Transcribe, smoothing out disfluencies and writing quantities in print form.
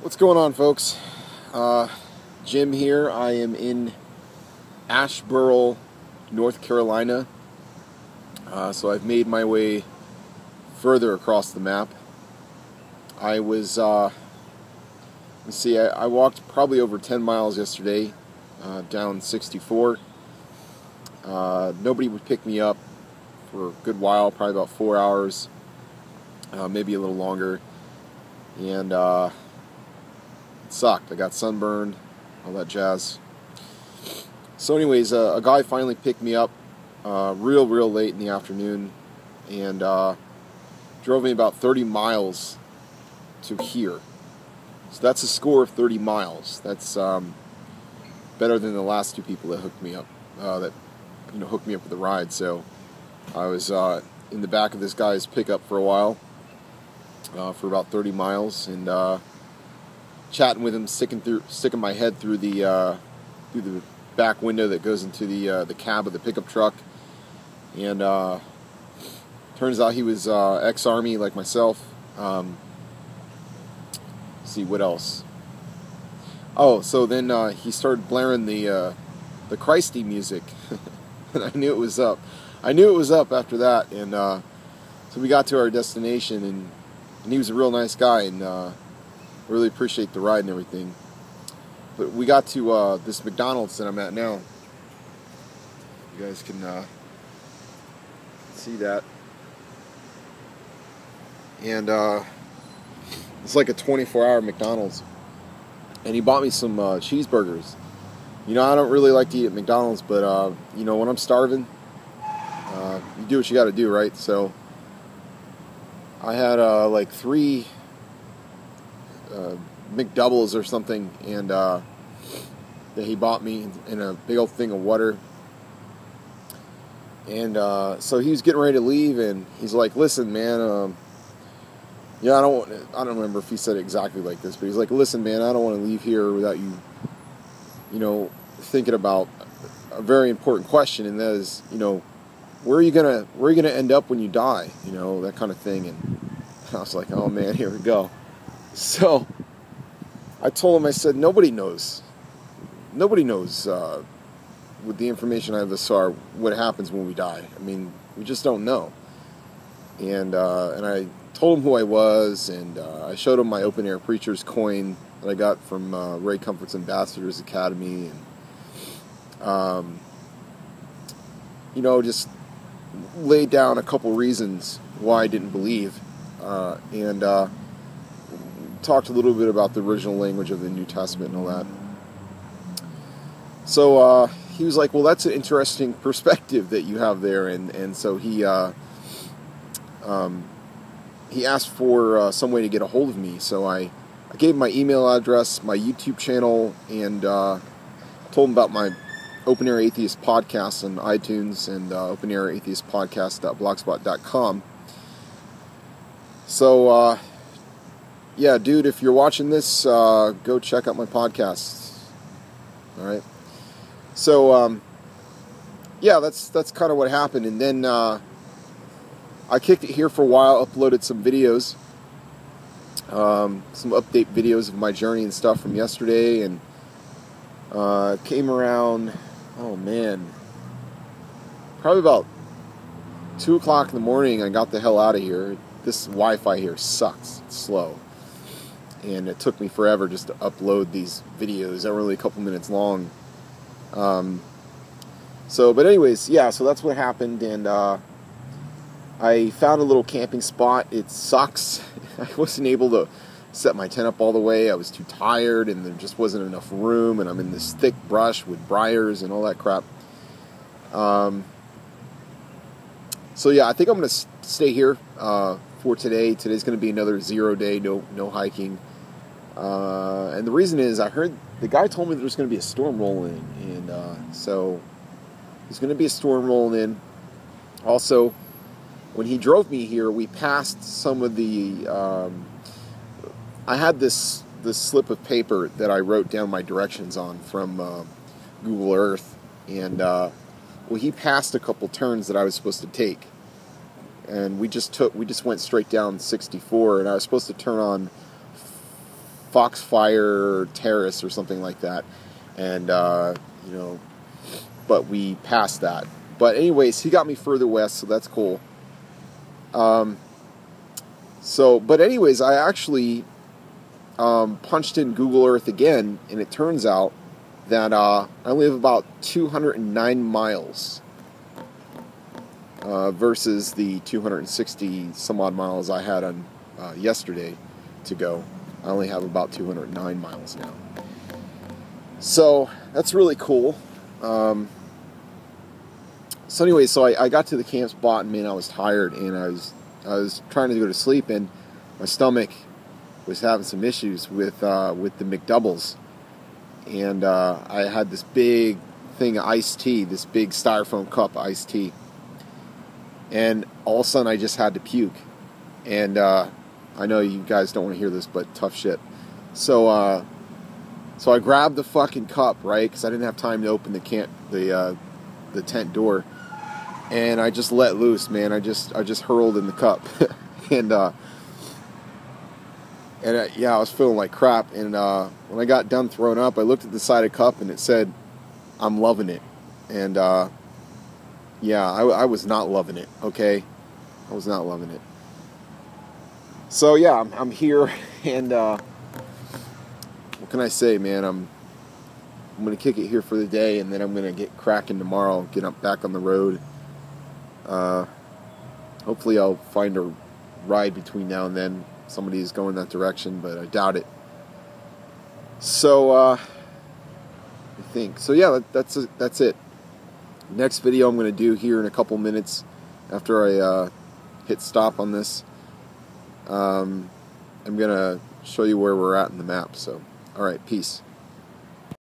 What's going on, folks? Jim here. I am in Asheboro, North Carolina. So I've made my way further across the map. I was, let's see, I walked probably over 10 miles yesterday, down 64. Nobody would pick me up for a good while, probably about 4 hours, maybe a little longer. And, it sucked. I got sunburned, all that jazz. So anyways, a guy finally picked me up real late in the afternoon and drove me about 30 miles to here. So that's a score of 30 miles. That's better than the last two people that hooked me up, hooked me up with a ride. So I was in the back of this guy's pickup for a while, for about 30 miles, and chatting with him, sticking my head through the back window that goes into the cab of the pickup truck, and turns out he was ex-Army like myself. See what else? Oh, so then he started blaring the Christy music, and I knew it was up. I knew it was up after that, and so we got to our destination, and he was a real nice guy, and really appreciate the ride and everything. But we got to this McDonald's that I'm at now. You guys can see that. And it's like a 24-hour McDonald's. And he bought me some cheeseburgers. You know, I don't really like to eat at McDonald's, but when I'm starving, you do what you got to do, right? So I had like 3 McDoubles or something, and that he bought me in a big old thing of water. And so he was getting ready to leave, and he's like, "Listen, man, I don't remember if he said it exactly like this, but he's like, "Listen, man, I don't want to leave here without you, thinking about a very important question, and that is, where are you gonna end up when you die, that kind of thing." And I was like, "Oh man, here we go." So I told him, I said, nobody knows with the information I have thus far what happens when we die. I mean, we just don't know. And I told him who I was, and I showed him my open air preacher's coin that I got from Ray Comfort's Ambassadors Academy, and just laid down a couple reasons why I didn't believe, and talked a little bit about the original language of the New Testament and all that. So he was like, "Well, that's an interesting perspective that you have there," and so he asked for some way to get a hold of me. So I gave him my email address, my YouTube channel, and told him about my Open Air Atheist podcast on iTunes and Open Air Atheist Podcast.blogspot.com. So yeah, dude, if you're watching this, go check out my podcast. All right. So yeah, that's kind of what happened, and then I kicked it here for a while, uploaded some videos, some update videos of my journey and stuff from yesterday, and came around, oh man, probably about 2 o'clock in the morning. I got the hell out of here. This Wi-Fi here sucks. It's slow. And it took me forever just to upload these videos. They were only a couple minutes long. But anyways, yeah, so that's what happened, and I found a little camping spot. It sucks. I wasn't able to set my tent up all the way. I was too tired, and there just wasn't enough room, and I'm in this thick brush with briars and all that crap. So yeah, I think I'm going to stay here for today. Today's going to be another 0 day, no hiking. And the reason is, I heard the guy told me there's going to be a storm rolling in, and so there's going to be a storm rolling in. Also, when he drove me here, we passed some of the. I had this slip of paper that I wrote down my directions on from Google Earth, and he passed a couple turns that I was supposed to take, and we just went straight down 64, and I was supposed to turn on Foxfire Terrace or something like that, and you know, but we passed that. But anyways, he got me further west, so that's cool. But anyways, I actually punched in Google Earth again, and it turns out that I live about 209 miles versus the 260 some odd miles I had on yesterday to go. I only have about 209 miles now. So that's really cool. So anyway, I got to the camp spot, and man, I was tired, and I was trying to go to sleep, and my stomach was having some issues with the McDoubles, and I had this big thing of iced tea, this big styrofoam cup of iced tea, and all of a sudden I just had to puke, and I know you guys don't want to hear this, but tough shit. So I grabbed the fucking cup, right, because I didn't have time to open the tent door, and I just let loose, man. I just hurled in the cup, and yeah, I was feeling like crap. And when I got done throwing up, I looked at the side of the cup, and it said, "I'm loving it." And yeah, I was not loving it. Okay, I was not loving it. So yeah, I'm here, and what can I say, man? I'm gonna kick it here for the day, and then I'm gonna get cracking tomorrow. Get up back on the road. Hopefully I'll find a ride between now and then. Somebody's going that direction, but I doubt it. So I think so. Yeah, that's it. Next video I'm going to do here in a couple minutes after I hit stop on this. I'm going to show you where we're at in the map. So, all right, peace.